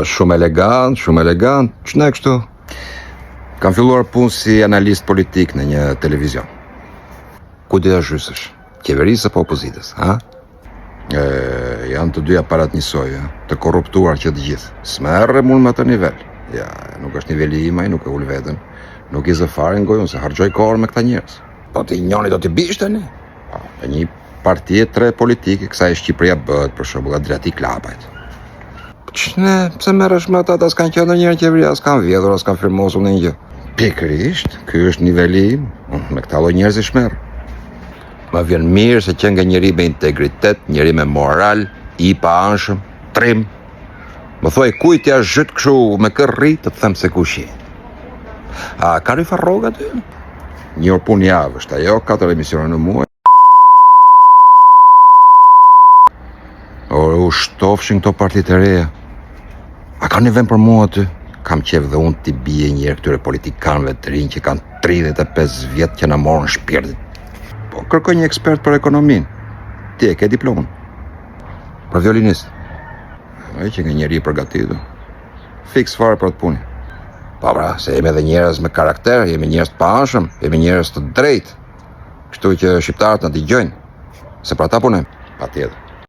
shumë elegant, shumë elegant. Ç'ne kështu? Kam filluar punë si analist politik në një televizion. Ku do ta zhysesh? Qeverisë apo opozitës, ha? Janë të dyja parat njësoj, të korruptuar që të gjithë. S'merre mund me atë nivel. Ja, nuk është niveli imaj, nuk e ul veten. Nuk i zë fare ngojën se harxoj kohën me këta njerëz. Po ti njoni do t'i bish tani? Po, një parti e tre politike, kësaj Shqipëria bëhet për shembull Adriatic Klapajt. Ç'ne, pse merresh me ata, as kanë qenë ndonjëherë në qeveri, as kanë vjedhur, as kanë firmosur në një. Pikërisht, ky është niveli im, me këta lloj njerëz i shmerr. Ma vjen mirë se që nga njëri me integritet, njëri me moral, i pa anshëm, trim. Më thuaj kujt ja zhyt kështu me kërri të them se kush je. A ka rifa rroga ty? Një orë punë javë është ajo, 4 emisione në muaj. U shtofshin këto partit e reja. A ka një vend për mua aty? Kam qef dhe unë t'i bie njërë këtyre politikanëve të rinj që kanë 35 vjetë që na morën shpirtin. Po kërkoj një ekspert për ekonominë. Ti e ke diplomën? Për violinist. Ai që nga njeri i përgatitur. Fiks fare për atë punë. Po pra, se jemi edhe njerëz me karakter, jemi njerëz të paanshëm, jemi njerëz të drejtë. Kështu që shqiptarët na dëgjojnë. Se për ata punojmë. Patjetër.